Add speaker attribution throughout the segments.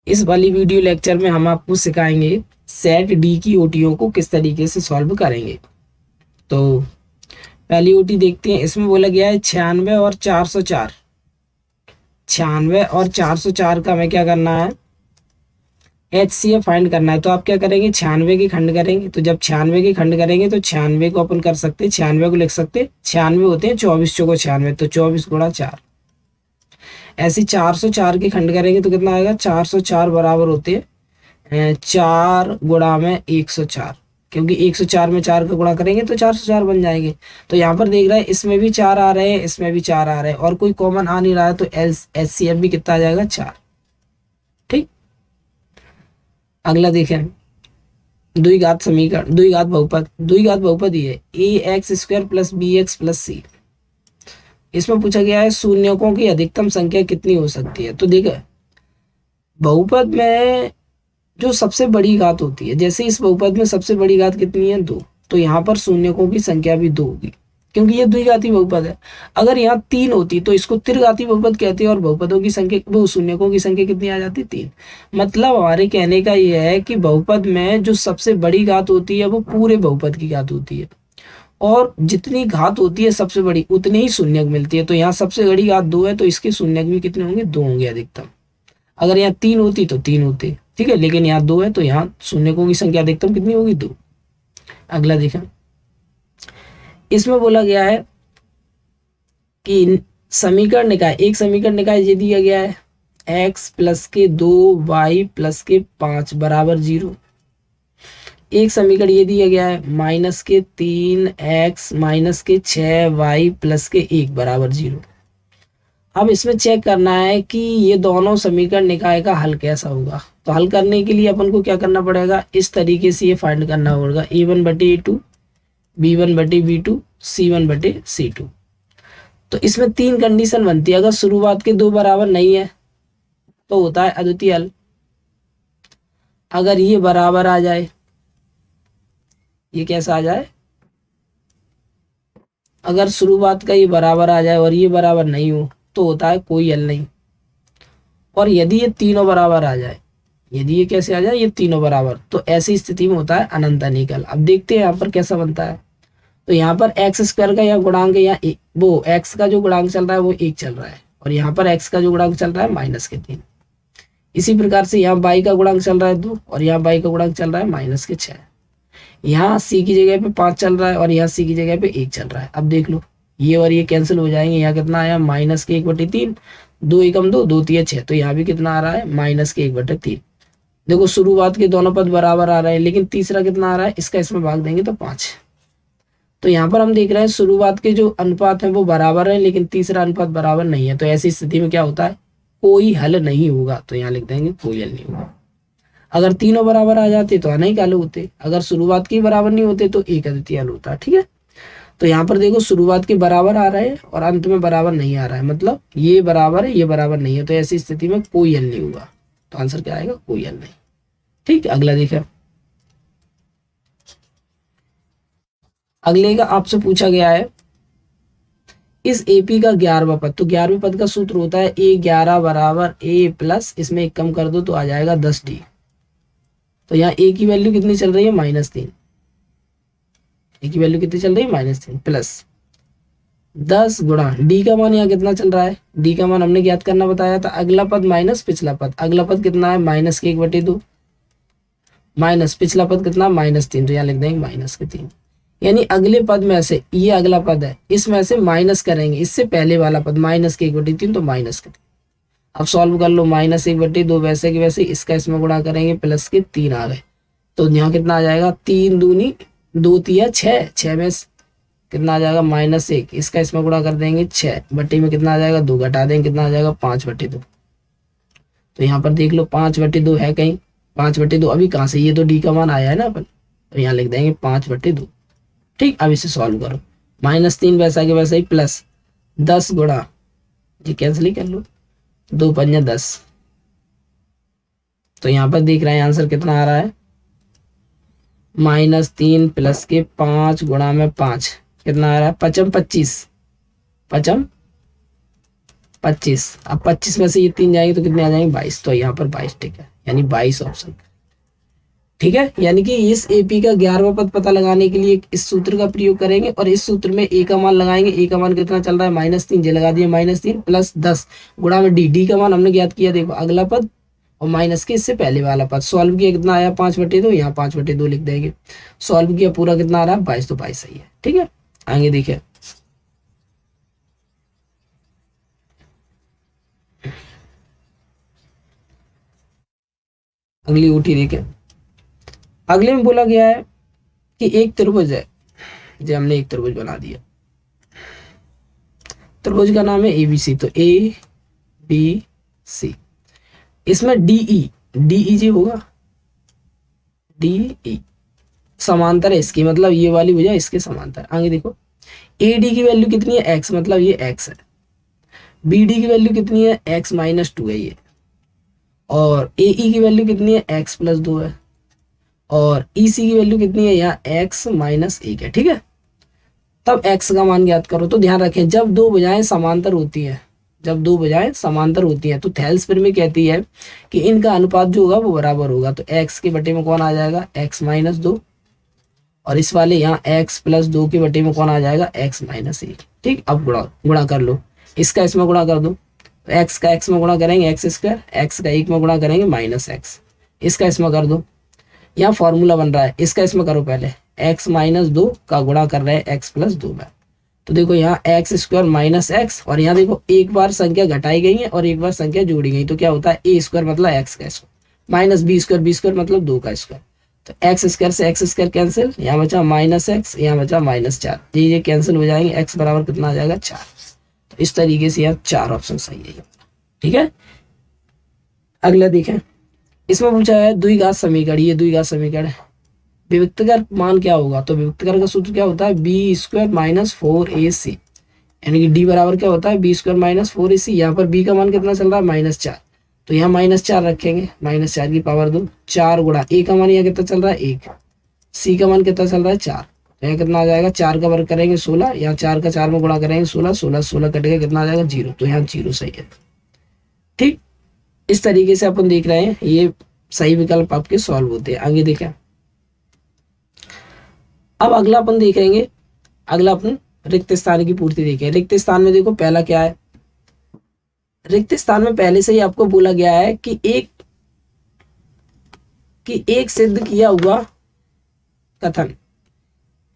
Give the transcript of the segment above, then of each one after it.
Speaker 1: इस वाली video lecture में हम आपको सिखाएंगे सेट डी की ओटीओ को किस तरीके से सॉल्व करेंगे। तो पहली ओटी देखते हैं। इसमें बोला गया है 96 और 404। 96 और 404 का हमें क्या करना है, HCF फाइंड करना है। तो आप क्या करेंगे, 96 के खंड करेंगे। तो जब 96 के खंड करेंगे तो 96 को अपन कर सकते हैं, 96 को लिख सकते हैं, 96 होते हैं 24 चौको 96, तो 24 गुणा 4। ऐसे 404 के खंड करेंगे तो कितना आएगा, 404 बराबर होते हैं 4 गुणा में 104, क्योंकि 104 में 4 का गुणा करेंगे तो 404 बन जाएंगे। तो यहाँ पर देख रहे हैं इसमें भी 4 आ रहे हैं, इसमें भी 4 आ रहे हैं और कोई कॉमन आ नहीं रहा है, तो HCF भी कितना आ जाएगा, 4। ठीक, अगला देखें, द्विघात समीकरण, द्विघात बहुपद। द्विघात बहुपद ये ax² plus bx plus c। इसमें पूछा गया है शून्यकों की अधिकतम संख्या कितनी हो सकती है। तो देखो बहुपद में जो सबसे बड़ी घात होती है, जैसे इस बहुपद में सबसे बड़ी घात कितनी है, 2, तो यहाँ पर शून्यकों की संख्या भी 2 होगी, क्योंकि ये द्विघाती बहुपद है। अगर यहाँ 3 होती तो इसको त्रिघाती बहुपद कहते हैं और बहुपदों की संख्या, वो शून्यकों की संख्या कितनी आ जाती, 3। मतलब हमारे कहने का ये है कि बहुपद में जो सबसे बड़ी घात होती है वो पूरे बहुपद की घात होती है, और जितनी घात होती है सबसे बड़ी उतनी ही शून्यक मिलती है। तो यहाँ सबसे बड़ी घात 2 है, तो इसके शून्यक भी कितने होंगे, 2 होंगे अधिकतम। अगर यहाँ 3 होती तो 3 होते, ठीक है, लेकिन यहाँ 2 है तो यहाँ शून्यकों की संख्या अधिकतम कितनी होगी, 2। अगला देखें, इसमें बोला गया है कि समीकरण निकाय, एक समीकरण निकाय ये दिया गया है x प्लस के 2 y प्लस के 5 बराबर 0। एक समीकरण ये दिया गया है माइनस के 3x माइनस के 6y प्लस के 1 बराबर 0। अब इसमें चेक करना है कि ये दोनों समीकरण निकाय का हल कैसा होगा। तो हल करने के लिए अपन को क्या करना पड़ेगा, इस तरीके से ये फाइंड करना होगा, a1 बटे a2, b1 बटे b2, c1 बटे c2। तो इसमें 3 कंडीशन बनती है। अगर शुरुआत के 2 बराबर नहीं है तो होता है अद्वितीय हल। अगर ये बराबर आ जाए, ये कैसा आ जाए, अगर शुरुआत का ये बराबर आ जाए और ये बराबर नहीं हो तो होता है कोई हल नहीं। और यदि ये तीनों बराबर आ जाए, यदि ये कैसे आ जाए, ये तीनों बराबर, तो ऐसी स्थिति में होता है अनंत अनिकल। अब देखते हैं यहाँ पर कैसा बनता है। तो यहाँ पर x² का यहाँ गुणांक है, यहाँ वो x का जो गुणांक चल रहा है वो 1 चल रहा है, और यहाँ पर x का जो गुणांक चल रहा है -3। इसी प्रकार से यहाँ y का गुणांक चल रहा है 2, और यहाँ y का गुणांक चल रहा है -6। यहाँ c की जगह पे 5 चल रहा है और यहाँ c की जगह पे 1 चल रहा है। अब देख लो ये और ये कैंसिल हो जाएंगे। यहाँ कितना आया, -1/3, 2 एकम 2, 2 तिया 6, तो यहाँ भी कितना आ रहा है, -1/3। देखो शुरुआत के दोनों पद बराबर आ रहे हैं, लेकिन तीसरा कितना आ रहा है, इसका इसमें भाग देंगे तो 5। तो यहाँ पर हम देख रहे हैं शुरुआत के जो अनुपात है वो बराबर है, लेकिन तीसरा अनुपात बराबर नहीं है। तो ऐसी स्थिति में क्या होता है, कोई हल नहीं होगा। तो यहाँ लिख देंगे कोई हल नहीं होगा। अगर तीनों बराबर आ जाते तो अनेक हल होते, अगर शुरुआत के बराबर नहीं होते तो एक अद्वितीय हल होता। ठीक है, तो यहाँ पर देखो शुरुआत के बराबर आ रहे हैं और अंत में बराबर नहीं आ रहा है, मतलब ये बराबर है ये बराबर नहीं है, तो ऐसी स्थिति में कोई हल नहीं होगा। तो आंसर क्या आएगा, कोई हल नहीं। ठीक, अगला देखें। अगले का आपसे पूछा गया है इस AP का 11वां पद। तो 11वें पद का सूत्र होता है A11 बराबर A प्लस, इसमें एक कम कर दो तो आ जाएगा 10D। तो यहाँ A की वैल्यू कितनी चल रही है, -3। A की वैल्यू कितनी चल रही है, -3 प्लस 10 गुणा D का मान यहाँ कितना चल रहा है, D का मान हमने ज्ञात करना बताया था। अगला पद माइनस पिछला पद, अगला पद कितना है, -1/2 माइनस पिछला पद कितना, -3, तो यहाँ लिख देंगे -3। यानी अगले पद में से, ये अगला पद है, इसमें से माइनस करेंगे इससे पहले वाला पद -1/3, तो -3। अब सॉल्व कर लो, -1/2 वैसे के वैसे, इसका इसमें गुणा करेंगे प्लस के 3 आ गए। तो यहाँ कितना आ जाएगा, 3 दूनी 2 तिया 6, 6 में कितना आ जाएगा, -1, इसका इसमें गुणा कर देंगे 6 बट्टी में कितना आ जाएगा, 2 घटा देंगे कितना आ जाएगा, 5/2। तो यहाँ पर देख लो 5/2 है कहीं, 5/2 अभी कहाँ से, ये तो D का मान आया है ना अपन, तो यहाँ लिख देंगे 5/2। ठीक, अब इसे सॉल्व करो, -3 वैसा के वैसा ही प्लस 10 गुणा, ये कैंसिल ही कर लो, 2 पंजा 10। तो यहाँ पर देख रहे हैं आंसर कितना आ रहा है, -3 प्लस के 5 गुणा में 5 कितना आ रहा है, 5×5 = 25, 25। अब 25 में से ये 3 जाएंगे तो कितने आ जाएंगे 22, तो यहाँ पर 22 ठीक है, यानी 22 ऑप्शन। ठीक है, यानी कि इस एपी का 11वां पद पता लगाने के लिए इस सूत्र का प्रयोग करेंगे और इस सूत्र में ए का मान लगाएंगे। ए का मान कितना चल रहा है -3, जे लगा दिया -3 प्लस 10 गुणा में डी। डी का मान हमने ज्ञात किया, देखो अगला पद और माइनस के इससे पहले वाला पद। सॉल्व किया कितना आया 5/2, यहाँ 5/2 लिख देंगे। सॉल्व किया पूरा कितना आ रहा है 22, तो 22 सही है। ठीक है, आगे देखिए अगली ऊटी देखें। अगले में बोला गया है कि एक त्रिभुज है, जो हमने एक त्रिभुज बना दिया। त्रिभुज का नाम है एबीसी, तो ए बी सी। इसमें डीई, डीई जी होगा, डीई समांतर है इसकी, मतलब ये वाली भुजा इसके समांतर। आगे देखो ए डी की वैल्यू कितनी है एक्स, मतलब ये एक्स है। बी डी की वैल्यू कितनी है x-2 है ये। और ए ई की वैल्यू कितनी है x+2 है। और ई सी की वैल्यू कितनी है यहाँ x-1 है। ठीक है, तब x का मान ज्ञात करो। तो ध्यान रखें जब दो भुजाएं समांतर होती हैं, जब दो भुजाएं समांतर होती हैं तो थेल्स प्रमेय कहती है कि इनका अनुपात जो होगा वो बराबर होगा। तो x के बटे में कौन आ जाएगा x-2, और इस वाले यहाँ x+2 के बटे में कौन आ जाएगा x-1। ठीक, अब गुणा कर लो, इसका इसमें गुणा कर दो। तो x का x में गुणा करेंगे x स्क्वायर, x का 1 में गुणा करेंगे -x, इसका इसमें कर दो। यहाँ फॉर्मूला बन रहा है, इसका इसमें करो पहले, x-2 का गुणा कर रहे हैं x+2 में। तो देखो यहाँ x² -x, और यहाँ देखो एक बार संख्या घटाई गई है और एक बार संख्या जोड़ी गई, तो क्या होता है a² मतलब x का स्क्वायर -b² b² मतलब 2 का स्क्वायर। तो x² से x² कैंसिल, यहाँ बचा -x, यहाँ बचा -4, ये कैंसिल हो जाएंगे। x बराबर कितना आ जाएगा 4। तो इस तरीके से यहाँ 4 ऑप्शन सही है। ठीक है, अगला देखें। इसमें पूछा है द्विघात समीकरण, ये द्विघात समीकरण है। विभक्तकर मान क्या होगा, तो विभक्तकर का सूत्र क्या होता है b² - 4ac, यानी कि d बराबर क्या होता है b² - 4ac। यहाँ पर b का मान कितना चल रहा है -4, तो यहाँ -4 रखेंगे, -4 की पावर 2, 4 गुणा a का मान यहाँ कितना चल रहा है 1, c का मान कितना चल रहा है 4, तो यहाँ कितना आ जाएगा 4 का वर्ग करेंगे 16, यहाँ 4 का 4 में गुणा करेंगे 16, 16 कटेगा कितना आ जाएगा 0, तो यहाँ 0 सही है। ठीक, इस तरीके से अपन देख रहे हैं ये सही विकल्प आपके सॉल्व होते हैं। आगे देखें, अब अगला अपन देखेंगे, अगला अपन रिक्त स्थान की पूर्ति देखें। रिक्त स्थान में देखो पहला क्या है, रिक्त स्थान में पहले से ही आपको बोला गया है कि एक सिद्ध किया हुआ कथन,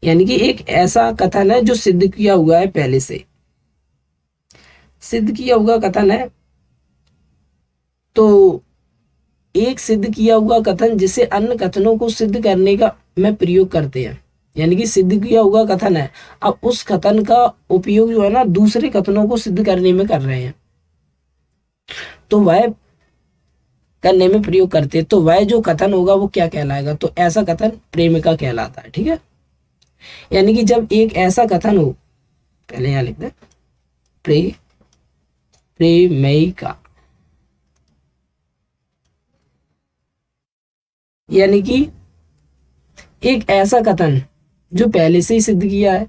Speaker 1: यानी कि एक ऐसा कथन है जो सिद्ध किया हुआ है, पहले से सिद्ध किया हुआ कथन है। तो एक सिद्ध किया हुआ कथन जिसे अन्य कथनों को सिद्ध करने का में प्रयोग करते हैं, यानी कि सिद्ध किया हुआ कथन है, अब उस कथन का उपयोग जो है ना दूसरे कथनों को सिद्ध करने में कर रहे हैं, तो वह करने में प्रयोग करते हैं, तो वह जो कथन होगा वो क्या कहलाएगा, तो ऐसा कथन प्रेमिका कहलाता है। ठीक है, यानी कि जब एक ऐसा कथन हो, पहले यहां लिख दे प्रेमिका, यानी कि एक ऐसा कथन जो पहले से ही सिद्ध किया है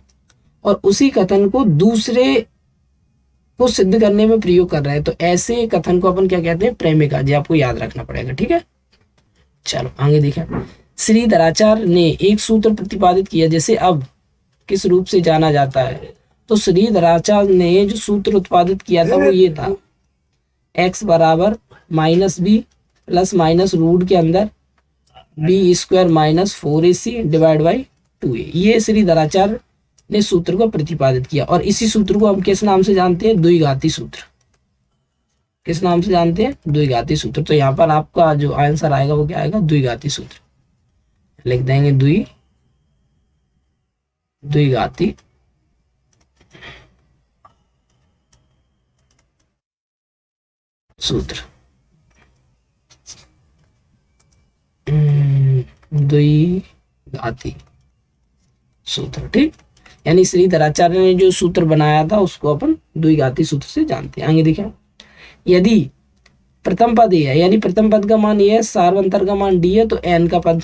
Speaker 1: और उसी कथन को दूसरे को सिद्ध करने में प्रयोग कर रहा है, तो ऐसे कथन को अपन क्या कहते हैं प्रेमिका जी, आपको याद रखना पड़ेगा। ठीक है, चलो आगे देखें। श्रीधराचार्य ने एक सूत्र प्रतिपादित किया जिसे अब किस रूप से जाना जाता है, तो श्रीधराचार्य ने जो सूत्र उत्पादित किया था वो ये था, x बराबर -b + रूट के अंदर b² - 4ac divide by 2a, ये श्रीधराचार्य ने सूत्र को प्रतिपादित किया। और इसी सूत्र को हम किस नाम से जानते हैं, द्विघाती सूत्र। किस नाम से जानते हैं, द्विघाती सूत्र। तो यहाँ पर आपका जो आंसर आएगा वो क्या आएगा, द्विघाती सूत्र लिख देंगे, द्विघाती सूत्र, द्विघाती सूत्र। ठीक, यानी श्रीधराचार्य ने जो सूत्र बनाया था उसको अपन द्विघाती सूत्र से जानते हैं। आगे देखें, यदि प्रथम पद ए है, यानी प्रथम पद का मान ये है, सार्वंतर का मान डी है, तो एन का पद,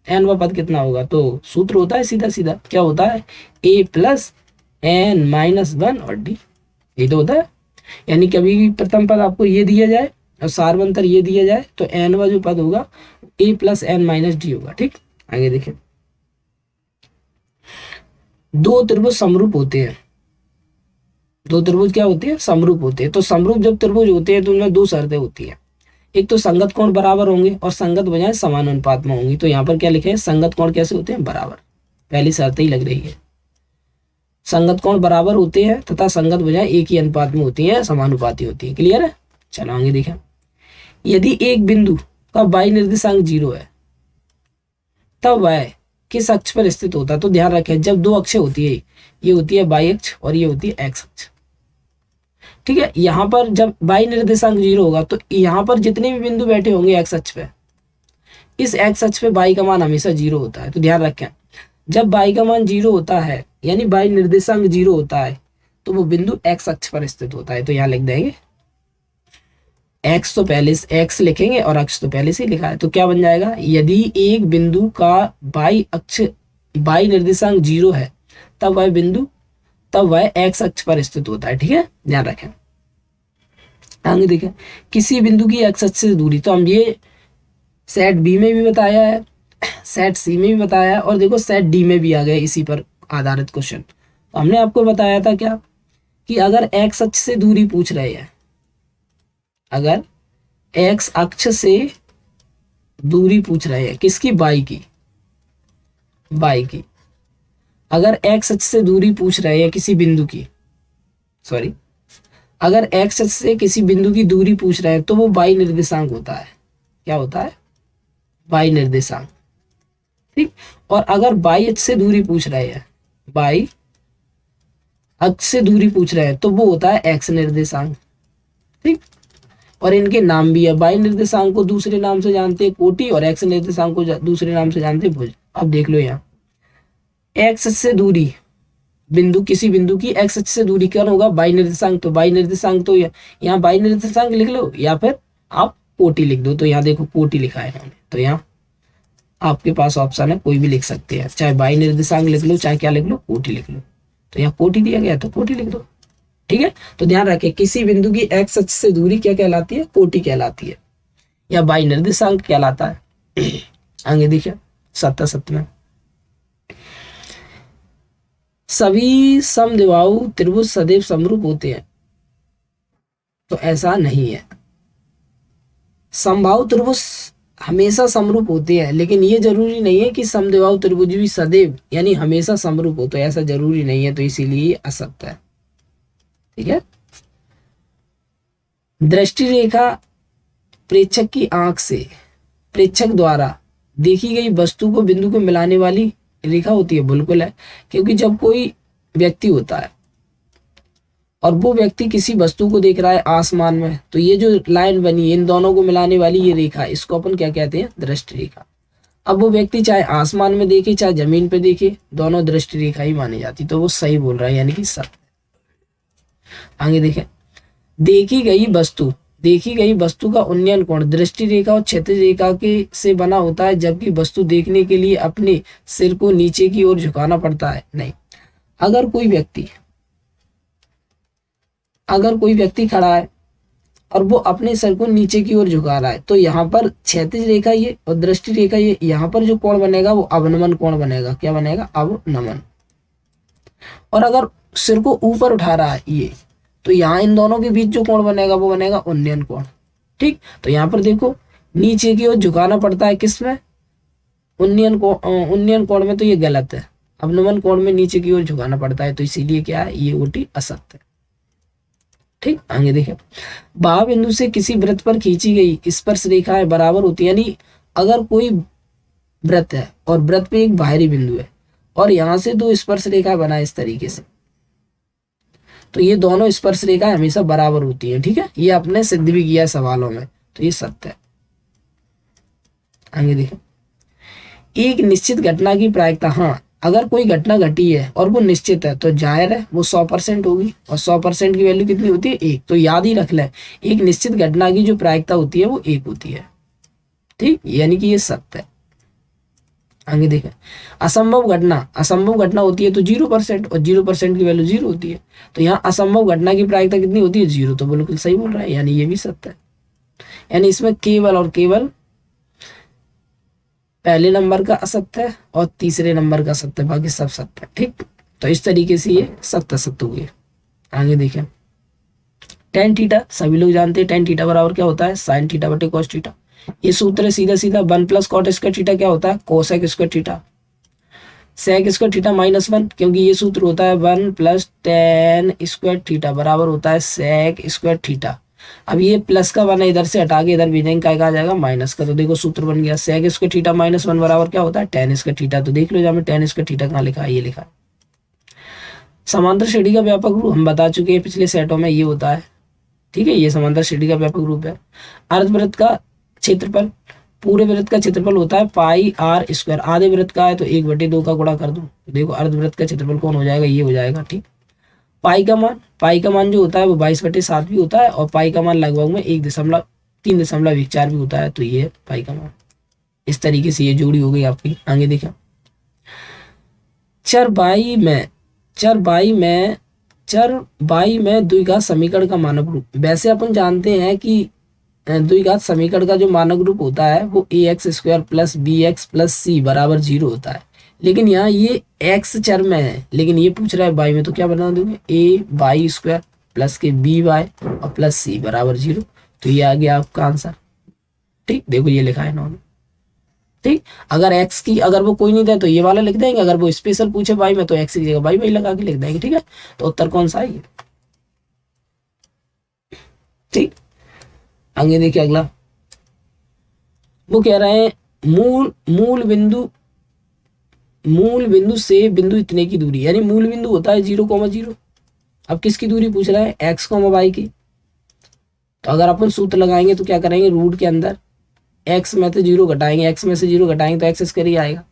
Speaker 1: एन व पद कितना होगा, तो सूत्र होता है सीधा सीधा क्या होता है, a + n - 1 और d, यही तो होता है। यानी कभी भी प्रथम पद आपको ये दिया जाए और सार्वंतर ये दिया जाए तो nवा जो पद होगा a plus n minus D होगा। ठीक, आगे देखें। दो त्रिभुज समरूप होते हैं, दो त्रिभुज क्या होते हैं? समरूप होते हैं। तो समरूप जब त्रिभुज होते हैं तो उनमें दो शर्तें होती हैं, एक तो संगत कोण बराबर होंगे और संगत बजाय समान अनुपात में होंगी। तो यहाँ पर क्या लिखे हैं? संगत कोण कैसे होते हैं? बराबर। पहली शर्त ही लग रही है, संगत कोण बराबर होते हैं तथा संगत बजाय एक ही अनुपात में होती है, समानुपाती होती है। क्लियर है? चलो आगे देखें। यदि एक बिंदु का y निर्देशांक 0 है तब वह किस अक्ष पर स्थित होता है? तो ध्यान रखें, जब दो अक्षें होती है, ये होती है y अक्ष और ये होती है x अक्ष। ठीक है, यहाँ पर जब y निर्देशांक 0 होगा तो यहाँ पर जितने भी बिंदु बैठे होंगे x अक्ष पे, इस x अक्ष पे y का मान हमेशा 0 होता है। तो ध्यान रखें, जब y का मान 0 होता है यानी y निर्देशांक 0 होता है तो वो बिंदु x अक्ष पर स्थित होता है। तो यहाँ लिख देंगे x, तो पहले x लिखेंगे और अक्ष तो पहले से ही लिखा है। तो क्या बन जाएगा? यदि एक बिंदु का y निर्देशांक 0 है तब वह x अक्ष पर स्थित होता है। ठीक है, ध्यान रखें। आगे देखें, किसी बिंदु की x अक्ष से दूरी, तो हम ये सेट बी में भी बताया है, सेट सी में भी बताया है और देखो सेट डी में भी आ गया इसी पर आधारित क्वेश्चन। तो हमने आपको बताया था क्या कि अगर x अक्ष से दूरी पूछ रहे हैं, अगर x अक्ष से दूरी पूछ रहे हैं किसकी? y की। अगर x अक्ष से दूरी पूछ रहे हैं किसी बिंदु की, सॉरी, अगर x अक्ष से किसी बिंदु की दूरी पूछ रहे हैं तो वो y निर्देशांक होता है। क्या होता है? y निर्देशांक। ठीक, और अगर y अक्ष से दूरी पूछ रहे हैं, y अक्ष से दूरी पूछ रहे हैं तो वो होता है x निर्देशांक। ठीक, और इनके नाम भी है, y निर्देशांक को दूसरे नाम से जानते हैं कोटि और x निर्देशांक को दूसरे नाम से जानते हैं भुज। अब देख लो यहाँ x से दूरी बिंदु, किसी बिंदु की x अक्ष से दूरी क्या होगा? y निर्देशांक। तो y निर्देशांक तो यहाँ y निर्देशांक लिख लो या फिर आप कोटि लिख दो। तो यहाँ देखो कोटि लिखा है हमने, तो यहाँ आपके पास ऑप्शन है, कोई भी लिख सकते हैं, चाहे y निर्देशांक लिख लो चाहे क्या लिख लो, कोटि लिख लो। तो यहाँ कोटि दिया गया तो कोटि लिख दो। ठीक है, तो ध्यान रखें, किसी बिंदु की x अक्ष से दूरी क्या कहलाती है? कोटि कहलाती है या y निर्देशांक कहलाता है। आगे देखिए 77 सभी समद्विबाहु त्रिभुज सदैव समरूप होते हैं? तो ऐसा नहीं है। समबाहु त्रिभुज हमेशा समरूप होते हैं, लेकिन ये जरूरी नहीं है कि समद्विबाहु त्रिभुज भी सदैव यानी हमेशा समरूप हो, तो ऐसा जरूरी नहीं है, तो इसीलिए असत्य है। ठीक है, दृष्टि रेखा प्रेक्षक की आंख से प्रेक्षक द्वारा देखी गई वस्तु को बिंदु को मिलाने वाली रेखा होती है। बिल्कुल है, क्योंकि जब कोई व्यक्ति होता है और वो व्यक्ति किसी वस्तु को देख रहा है आसमान में, तो ये जो लाइन बनी इन दोनों को मिलाने वाली ये रेखा, इसको अपन क्या कहते हैं? दृष्टि रेखा। अब वो व्यक्ति चाहे आसमान में देखे चाहे जमीन पे देखे, दोनों दृष्टि रेखा ही मानी जाती, तो वो सही बोल रहा है, यानी कि सत्य। आगे देखें, देखी गई वस्तु का उन्नयन कोण दृष्टि रेखा और क्षैतिज रेखा के से बना होता है, जबकि वस्तु देखने के लिए अपने सिर को नीचे की ओर झुकाना पड़ता है। नहीं, अगर कोई व्यक्ति खड़ा है और वो अपने सिर को नीचे की ओर झुका रहा है, तो यहाँ पर क्षैतिज रेखा ये और दृष्टि रेखा ये, यहाँ पर जो कोण बनेगा वो अवनमन कोण बनेगा। क्या बनेगा? अवनमन। और अगर सिर को ऊपर उठा रहा है ये, तो यहाँ इन दोनों के बीच जो कोण बनेगा वो बनेगा उन्नयन कोण। ठीक, तो यहाँ पर देखो नीचे की ओर झुकाना पड़ता है, किसमें? उन्नयन कोण में, तो ये गलत है। अवनमन कोण में नीचे की ओर झुकाना पड़ता है, तो इसीलिए क्या है? ये ओटी असत्य है। ठीक, आगे देखें, बाह बिंदु से किसी वृत्त पर खींची गई स्पर्श रेखाएं बराबर होती है। यानी अगर कोई वृत्त है और वृत्त पे एक बाहरी बिंदु है और यहाँ से दो स्पर्श रेखा बना इस तरीके से, तो ये दोनों स्पर्श रेखाएं हमेशा बराबर होती हैं। ठीक है, ये आपने सिद्ध भी किया सवालों में, तो ये सत्य है। आगे देखें, एक निश्चित घटना की प्रायिकता, हाँ अगर कोई घटना घटी है और वो निश्चित है तो जाहिर है वो 100% होगी, और 100% की वैल्यू कितनी होती है? 1। तो याद ही रख ले, एक निश्चित घटना की जो प्रायिकता होती है वो 1 होती है। ठीक, यानी कि ये सत्य है। आगे देखें, असंभव घटना होती है तो 0%, और 0% की वैल्यू 0 होती है। तो यहाँ असंभव घटना की प्रायिकता कितनी होती है? 0। तो बिल्कुल सही बोल रहा है, यानी ये भी सत्य है। यानी इसमें केवल और केवल पहले नंबर का असत्य है और तीसरे नंबर का सत्य, बाकी सब सत्य है। ठीक, तो इस तरीके से ये सत्य सत्य हुए। आगे देखें, टेन थीटा सभी लोग जानते हैं, टेन थीटा बराबर क्या होता है? साइन थीटा बटे कॉस थीटा। ये सूत्र है सीधा सीधा, 1 प्लस कॉट स्क्वायर थीटा क्या होता है? Cosec square theta. Sec square theta -1, क्योंकि ये सूत्र होता है 1 प्लस टेन स्क्वायर थीटा बराबर होता है सेक स्क्वायर थीटा। अब ये प्लस का 1 इधर से हटा के इधर भेजेंगे, क्या कहा जाएगा? माइनस का। तो देखो सूत्र बन गया, सेक स्क्वायर थीटा -1 बराबर क्या होता है? Ten square theta. तो देख लो जहाँ में टेन स्क्वायर थीटा कहाँ लिखा है? ये लिखा है। समांतर श्रेणी का व्यापक रूप हम बता चुके हैं पिछले सेटों में, ये होता है। ठीक है, ये समांतर श्रेणी का व्यापक रूप है। अर्धवृत्त का क्षेत्रफल, पूरे वृत्त का क्षेत्रफल होता है पाई आर स्क्वायर। आधे वृत्त का है तो 1/2 का गुणा कर दो। देखो अर्धवृत्त का क्षेत्रफल कौन हो जाएगा? ये हो जाएगा। ठीक, पाई का मान जो होता है वो 22/7 भी होता है, और पाई का मान लगभग में 1.3.14 भी होता है। तो ये पाई का मान, इस तरीके से ये जोड़ी हो गई आपकी। आगे देखा, चर बाई में द्विघात समीकरण का मानक रूप। वैसे अपन जानते हैं कि द्विघात समीकरण का जो मानक रूप होता है वो ax² + bx + c बराबर 0 होता है। लेकिन यहाँ ये x चर में है, लेकिन ये पूछ रहा है बाई में, तो क्या बना दोगे? a² प्लस के by और प्लस c बराबर 0। तो ये आ गया आपका आंसर। ठीक, देखो ये लिखा है इन्होंने। ठीक, अगर x की अगर वो कोई नहीं दे तो ये वाला लिख देंगे, अगर वो स्पेशल पूछे बाई में तो x की जगह बाई लगा के लिख देंगे। ठीक है, तो उत्तर कौन सा है? ठीक, आगे देखिए अगला, वो कह रहे हैं मूल बिंदु से बिंदु इतने की दूरी, यानी मूल बिंदु होता है 0,0। अब किसकी दूरी पूछ रहा है? x, y की। तो अगर अपन सूत्र लगाएंगे तो क्या करेंगे? रूट के अंदर x में से 0 घटाएंगे, x में से 0 घटाएंगे तो x स्क्वायर ही आएगा।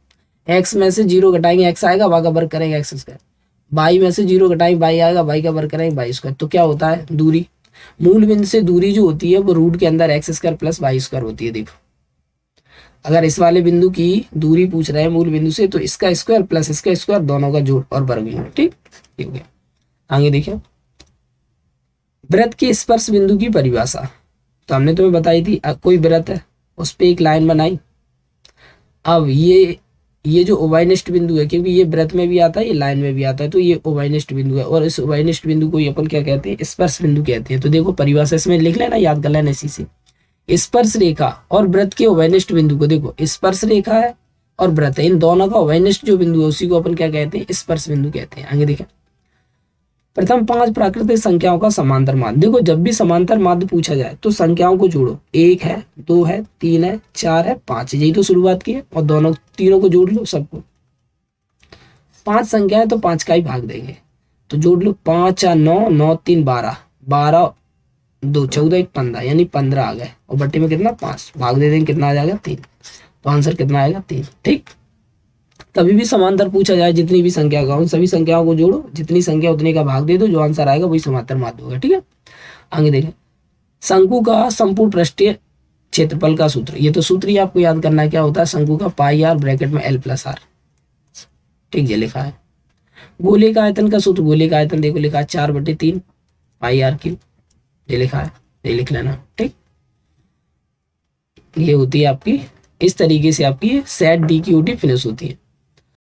Speaker 1: x में से 0 घटाएंगे x आएगा, y का वर्ग करेंगे x स्क्वायर। y में से 0 घटाएंगे y आएगा, y का वर्ग करेंगे y स्क्वायर। तो क्या होता है? दूरी, मूल बिंदु से दूरी जो होती है वो रूट के अंदर x² + y² होती है। देखो अगर इस वाले बिंदु की दूरी पूछ रहे हैं मूल बिंदु से, तो इसका स्क्वायर प्लस इसका स्क्वायर दोनों का जोड़ और वर्ग भी। ठीक, ये हो गया। आगे देखिए, वृत्त के स्पर्श बिंदु की परिभाषा तो हमने तुम्हें बताई थी। कोई वृत्त है, उस पर एक लाइन बनाई। अब ये जो ओवाइनिष्ट बिंदु है, क्योंकि ये वृत्त में भी आता है, ये लाइन में भी आता है, तो ये ओवाइनिष्ट बिंदु है, और इस ओवाइनिष्ट बिंदु को अपन क्या कहते हैं? स्पर्श बिंदु कहते हैं। तो देखो परिभाषा इसमें लिख लेना, याद कर लेना इसी से। स्पर्श रेखा और वृत्त के ओवाइनिष्ट बिंदु को, देखो स्पर्श रेखा है और वृत्त है, इन दोनों का ओवाइनिष्ट जो बिंदु है उसी को अपन क्या कहते हैं? स्पर्श बिंदु कहते हैं। आगे देखें, प्रथम 5 प्राकृतिक संख्याओं का समांतर माध्य। देखो जब भी समांतर माध्य पूछा जाए तो संख्याओं को जोड़ो, 1 है, 2 है, 3 है, 4 है, 5 है, यही तो शुरुआत की है, और दोनों तीनों को जोड़ लो सबको। 5 संख्याएं तो 5 का ही भाग देंगे, तो जोड़ लो। 5 4 9, 9 3 12, 12 2 14, 1 15, यानी 15 आ गए, और बट्टे में कितना? 5, भाग दे देंगे, कितना आ जाएगा? 3। तो आंसर कितना आएगा? 3। ठीक, कभी भी समांतर पूछा जाए जितनी भी संख्या का, उन सभी संख्याओं को जोड़ो, जितनी संख्या उतने का भाग दे दो, जो आंसर आएगा वही समांतर माध्य होगा। ठीक है, आगे देखें, शंकु का संपूर्ण पृष्ठीय क्षेत्रफल का सूत्र। ये तो सूत्र ही आपको याद करना है, क्या होता है? शंकु का पाई आर ब्रैकेट में L + R। ठीक, ये लिखा है। गोले का आयतन का सूत्र, गोले का आयतन देखो लिखा है 4/3 पाई आर क्यूब, ये लिखा है, ये लिख लेना। ठीक, ये होती है आपकी, इस तरीके से आपकी सेट डी की ओटी फिनिश होती है।